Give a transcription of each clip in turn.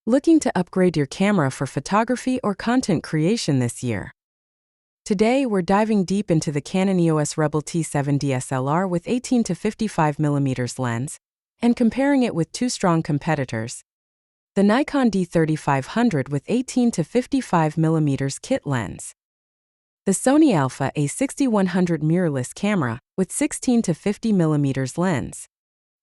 Looking to upgrade your camera for photography or content creation this year? Today, we're diving deep into the Canon EOS Rebel T7 DSLR with 18 to 55mm lens and comparing it with two strong competitors, the Nikon D3500 with 18 to 55mm kit lens, the Sony Alpha A6100 mirrorless camera with 16 to 50mm lens.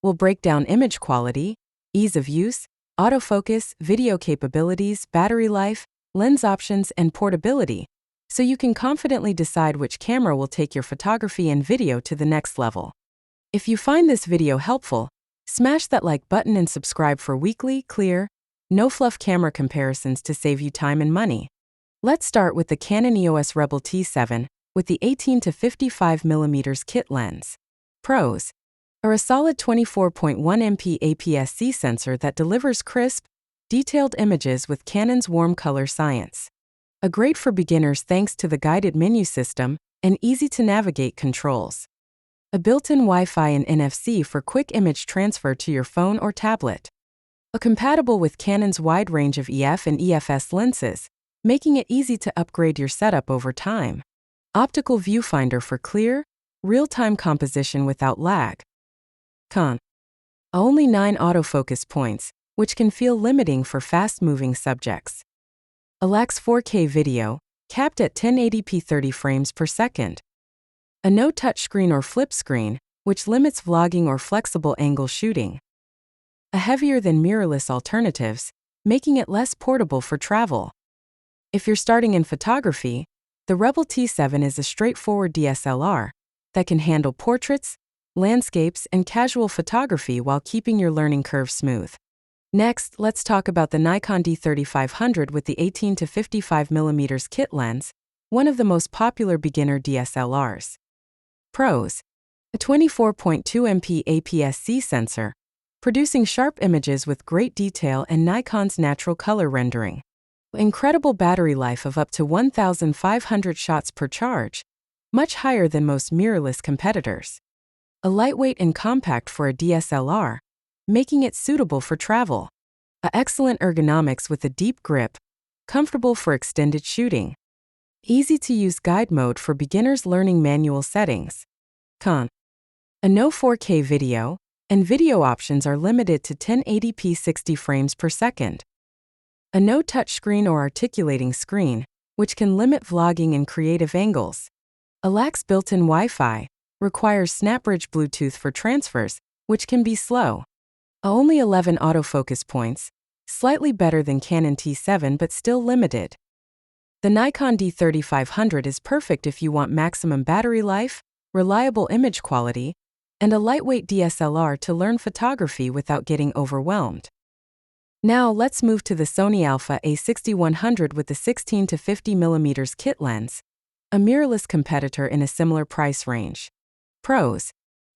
We'll break down image quality, ease of use, autofocus, video capabilities, battery life, lens options, and portability, so you can confidently decide which camera will take your photography and video to the next level. If you find this video helpful, smash that like button and subscribe for weekly, clear, no-fluff camera comparisons to save you time and money. Let's start with the Canon EOS Rebel T7 with the 18 to 55mm kit lens. Pros are a solid 24.1MP APS-C sensor that delivers crisp, detailed images with Canon's warm color science. A great for beginners thanks to the guided menu system and easy-to-navigate controls. A built-in Wi-Fi and NFC for quick image transfer to your phone or tablet. Compatible with Canon's wide range of EF and EFS lenses, making it easy to upgrade your setup over time. Optical viewfinder for clear, real-time composition without lag. Con. Only 9 autofocus points, which can feel limiting for fast-moving subjects. A lax 4K video, capped at 1080p 30 frames per second. A no touchscreen or flip screen, which limits vlogging or flexible angle shooting. A heavier than mirrorless alternatives, making it less portable for travel. If you're starting in photography, the Rebel T7 is a straightforward DSLR that can handle portraits, landscapes, and casual photography while keeping your learning curve smooth. Next, let's talk about the Nikon D3500 with the 18 to 55mm kit lens, one of the most popular beginner DSLRs. Pros: a 24.2MP APS-C sensor, producing sharp images with great detail and Nikon's natural color rendering. Incredible battery life of up to 1,500 shots per charge, much higher than most mirrorless competitors. A lightweight and compact for a DSLR, making it suitable for travel. A excellent ergonomics with a deep grip, comfortable for extended shooting. Easy-to-use guide mode for beginners learning manual settings. Con. A no 4K video, and video options are limited to 1080p 60 frames per second. A no touchscreen or articulating screen, which can limit vlogging and creative angles. A lax built-in Wi-Fi, requires SnapBridge Bluetooth for transfers, which can be slow. Only 11 autofocus points, slightly better than Canon T7 but still limited. The Nikon D3500 is perfect if you want maximum battery life, reliable image quality, and a lightweight DSLR to learn photography without getting overwhelmed. Now let's move to the Sony Alpha A6100 with the 16 to 50mm kit lens, a mirrorless competitor in a similar price range. Pros: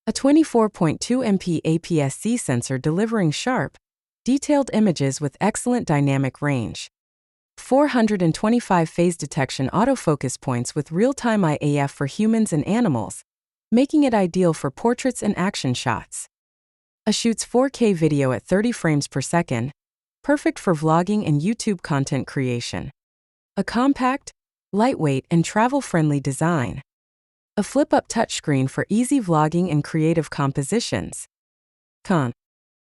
a 24.2MP APS-C sensor delivering sharp, detailed images with excellent dynamic range. 425 phase detection autofocus points with real-time IAF for humans and animals, making it ideal for portraits and action shots. A shoots 4K video at 30 frames per second, perfect for vlogging and YouTube content creation. A compact, lightweight, and travel-friendly design. A flip-up touchscreen for easy vlogging and creative compositions. Con.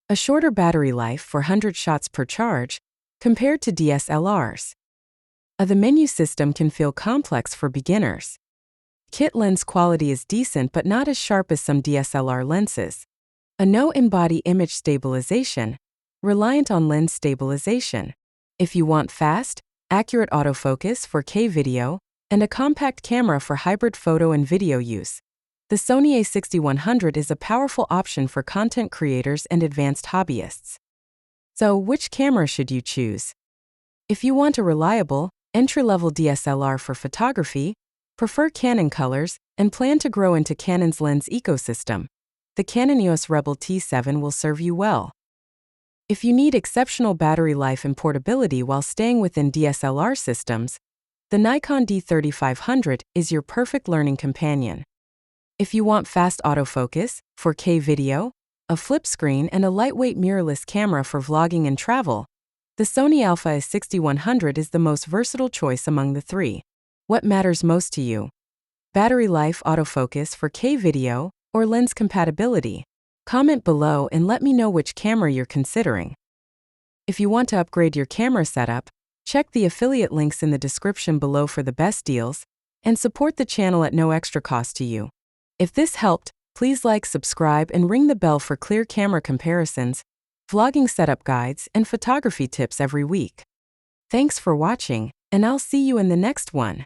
A shorter battery life for 100 shots per charge, compared to DSLRs. The menu system can feel complex for beginners. Kit lens quality is decent but not as sharp as some DSLR lenses. A no in-body image stabilization, reliant on lens stabilization. If you want fast, accurate autofocus for 4K video, and a compact camera for hybrid photo and video use, the Sony A6100 is a powerful option for content creators and advanced hobbyists. So, which camera should you choose? If you want a reliable, entry-level DSLR for photography, prefer Canon colors, and plan to grow into Canon's lens ecosystem, the Canon EOS Rebel T7 will serve you well. If you need exceptional battery life and portability while staying within DSLR systems, the Nikon D3500 is your perfect learning companion. If you want fast autofocus, 4K video, a flip screen, and a lightweight mirrorless camera for vlogging and travel, The Sony Alpha A6100 is the most versatile choice among the three. What matters most to you? Battery life, autofocus for K video, or lens compatibility? Comment below and let me know which camera you're considering. If you want to upgrade your camera setup, check the affiliate links in the description below for the best deals, and support the channel at no extra cost to you. If this helped, please like, subscribe, and ring the bell for clear camera comparisons, vlogging setup guides, and photography tips every week. Thanks for watching, and I'll see you in the next one.